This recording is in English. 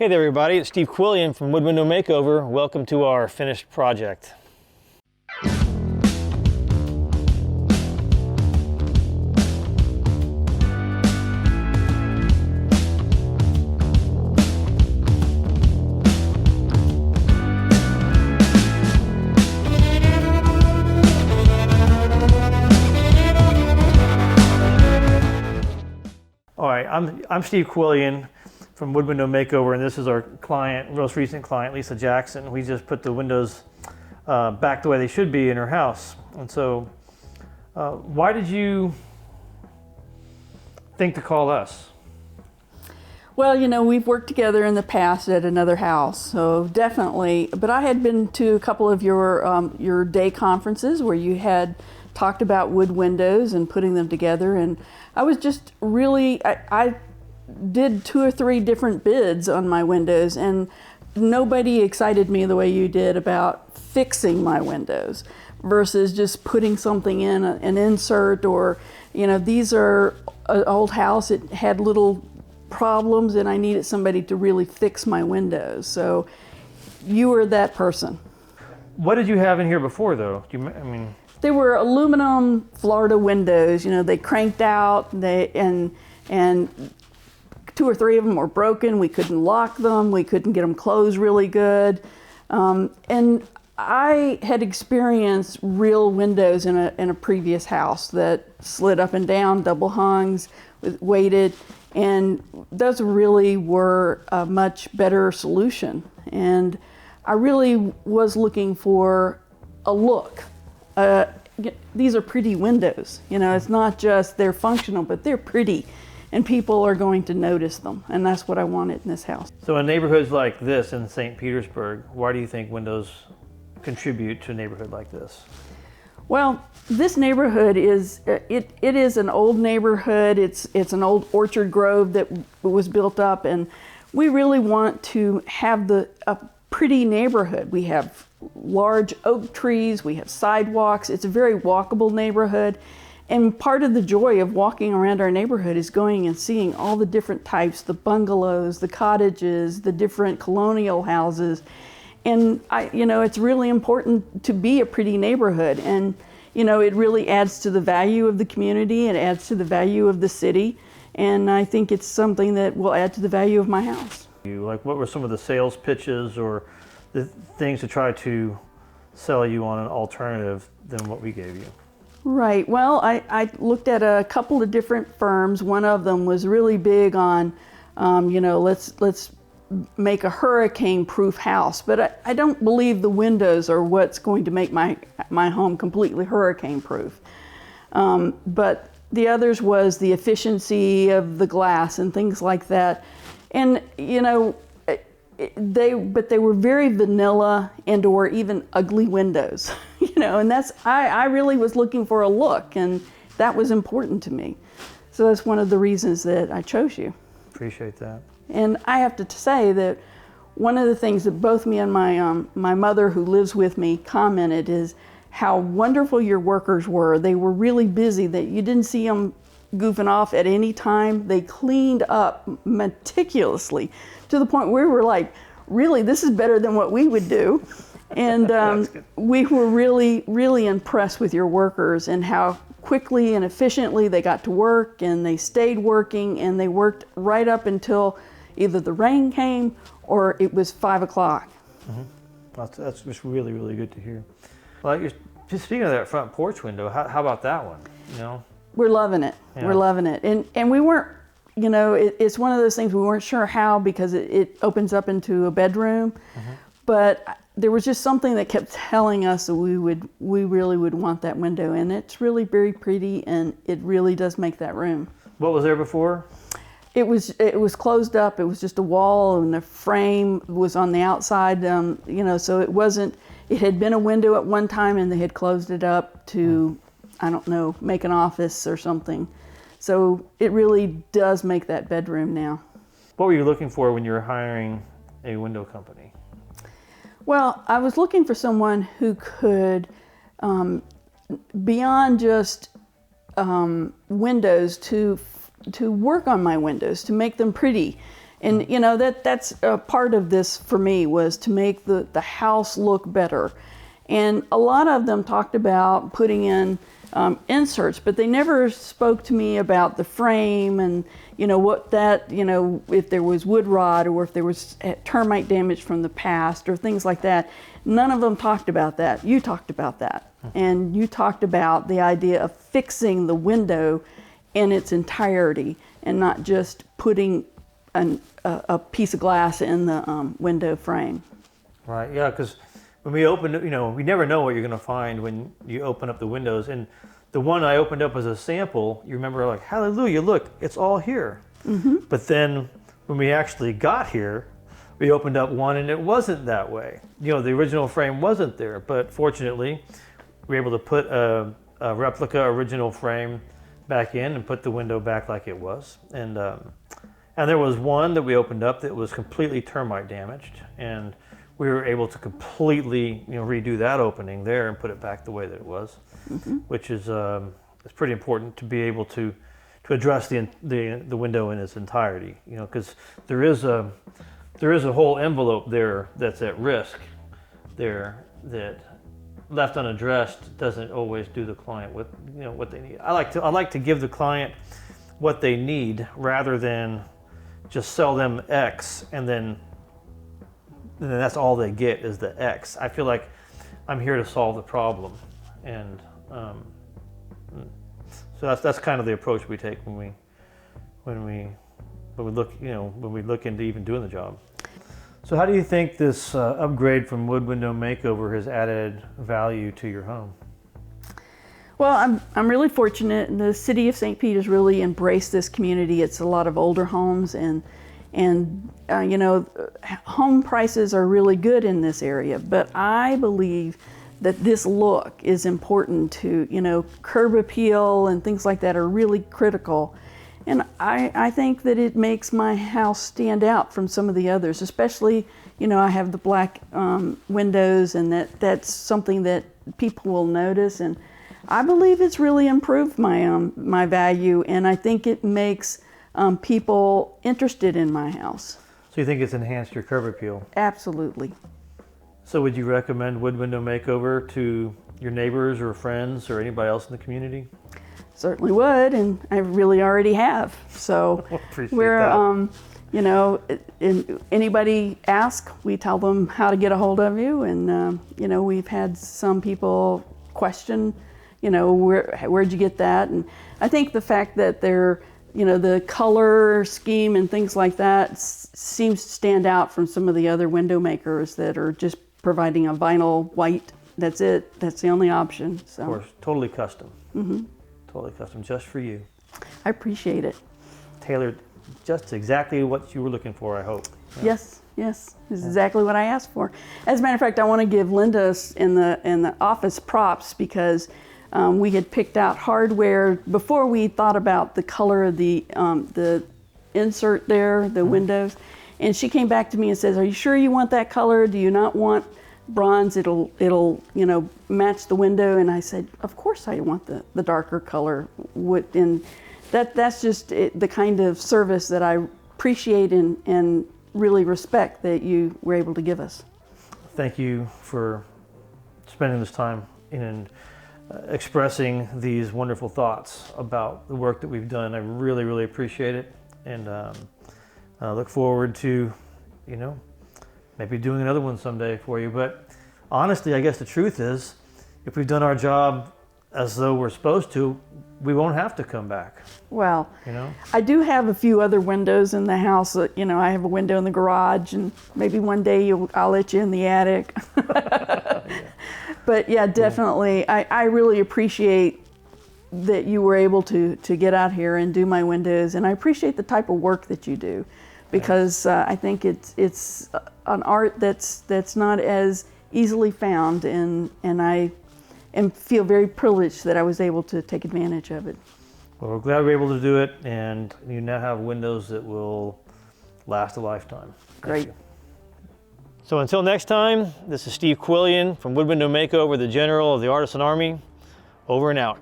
Hey there everybody, it's Steve Quillian from Wood Window Makeover. Welcome to our finished project. All right, I'm Steve Quillian from Wood Window Makeover, and this is our client, most recent client, Lisa Jackson. We just put the windows back the way they should be in her house. And so, why did you think to call us? Well, you know, we've worked together in the past at another house, so definitely. But I had been to a couple of your day conferences where you had talked about wood windows and putting them together, and I was just really, I did 2 or 3 different bids on my windows, and nobody excited me the way you did about fixing my windows versus just putting something in, an insert, or, you know, these are an old house, it had little problems and I needed somebody to really fix my windows. So you were that person. What did you have in here before though? They were aluminum Florida windows, you know, they cranked out, and 2 or 3 of them were broken. We couldn't lock them. We couldn't get them closed really good. And I had experienced real windows in a previous house that slid up and down, double hungs, weighted, and those really were a much better solution. And I really was looking for a look. These are pretty windows. You know, it's not just they're functional, but they're pretty. And people are going to notice them, and that's what I wanted in this house. So in neighborhoods like this in St. Petersburg, why do you think windows contribute to a neighborhood like this? Well, this neighborhood is, it is an old neighborhood. It's an old orchard grove that was built up, and we really want to have a pretty neighborhood. We have large oak trees, we have sidewalks. It's a very walkable neighborhood. And part of the joy of walking around our neighborhood is going and seeing all the different types, the bungalows, the cottages, the different colonial houses. And you know, it's really important to be a pretty neighborhood. And, you know, it really adds to the value of the community. It adds to the value of the city. And I think it's something that will add to the value of my house. Like, what were some of the sales pitches or the things to try to sell you on an alternative than what we gave you? Right. Well, I looked at a couple of different firms. One of them was really big on, you know, let's make a hurricane-proof house. But I don't believe the windows are what's going to make my home completely hurricane-proof. But the others was the efficiency of the glass and things like that. And, you know, they were very vanilla and or even ugly windows, you know, and I really was looking for a look, and that was important to me. So that's one of the reasons that I chose you. Appreciate that. And I have to say that one of the things that both me and my mother, who lives with me, commented is how wonderful your workers were. They were really busy, that you didn't see them goofing off at any time. They cleaned up meticulously to the point where we were like, really, this is better than what we would do. And we were really, really impressed with your workers and how quickly and efficiently they got to work, and they stayed working, and they worked right up until either the rain came or it was 5 o'clock. Mm-hmm. That's just really, really good to hear. Well, just speaking of that front porch window, how about that one? You know, we're loving it. Yeah. We're loving it. And we weren't, you know, it's one of those things we weren't sure how, because it opens up into a bedroom. Mm-hmm. But there was just something that kept telling us that we really would want that window, and it's really very pretty, and it really does make that room. What was there before? It was closed up. It was just a wall, and the frame was on the outside. You know, so it wasn't. It had been a window at one time, and they had closed it up to, I don't know, make an office or something. So it really does make that bedroom now. What were you looking for when you were hiring a window company? Well, I was looking for someone who could, beyond just windows, to work on my windows, to make them pretty. And you know, that's a part of this for me, was to make the house look better. And a lot of them talked about putting in inserts, but they never spoke to me about the frame and, you know, what that, you know, if there was wood rot or if there was termite damage from the past or things like that. None of them talked about that. You talked about that. And you talked about the idea of fixing the window in its entirety and not just putting a piece of glass in the window frame. Right, yeah, because when we open, you know, we never know what you're going to find when you open up the windows. And the one I opened up as a sample, you remember, like, hallelujah, look, it's all here. But then when we actually got here, we opened up one and it wasn't that way. You know, the original frame wasn't there, but fortunately, we were able to put a replica original frame back in and put the window back like it was. And there was one that we opened up that was completely termite damaged, and we were able to completely, you know, redo that opening there and put it back the way that it was, which is it's pretty important to be able to address the window in its entirety, you know, because there is a whole envelope there that's at risk there that left unaddressed doesn't always do the client what, you know, what they need. I like to give the client what they need rather than just sell them X and then that's all they get is the X. I feel like I'm here to solve the problem, and so that's kind of the approach we take when we look, you know, when we look into even doing the job. So how do you think this upgrade from Wood Window Makeover has added value to your home? Well, I'm really fortunate. The city of St. Pete has really embraced this community. It's a lot of older homes, and you know, home prices are really good in this area. But I believe that this look is important to, you know, curb appeal and things like that are really critical. And I think that it makes my house stand out from some of the others, especially, you know, I have the black windows, and that's something that people will notice. And I believe it's really improved my value, and I think it makes people interested in my house. So you think it's enhanced your curb appeal? Absolutely. So would you recommend Wood Window Makeover to your neighbors or friends or anybody else in the community? Certainly would, and I really already have. So Appreciate we're, that. you know, anybody ask, we tell them how to get a hold of you, and you know, we've had some people question, you know, where'd you get that? And I think the fact that they're, you know, the color scheme and things like that seems to stand out from some of the other window makers that are just providing a vinyl white. That's it. That's the only option. So. Of course, totally custom. Totally custom, just for you. I appreciate it. Tailored just exactly what you were looking for, I hope. Yeah. Yes, this is exactly what I asked for. As a matter of fact, I want to give Linda in the office props, because we had picked out hardware before we thought about the color of the insert there, the windows. And she came back to me and says, "Are you sure you want that color? Do you not want bronze? It'll you know, match the window." And I said, "Of course I want the darker color." And that's just the kind of service that I appreciate and really respect that you were able to give us. Thank you for spending this time in expressing these wonderful thoughts about the work that we've done. I really, really appreciate it, and I look forward to, you know, maybe doing another one someday for you. But honestly, I guess the truth is, if we've done our job as though we're supposed to, we won't have to come back. Well, you know, I do have a few other windows in the house. You know, I have a window in the garage, and maybe one day I'll let you in the attic. But yeah, definitely, I really appreciate that you were able to get out here and do my windows, and I appreciate the type of work that you do, because I think it's an art that's not as easily found, and I feel very privileged that I was able to take advantage of it. Well, we're glad we were able to do it, and you now have windows that will last a lifetime. Great. So until next time, this is Steve Quillian from Wood Window Makeover, the General of the Artisan Army. Over and out.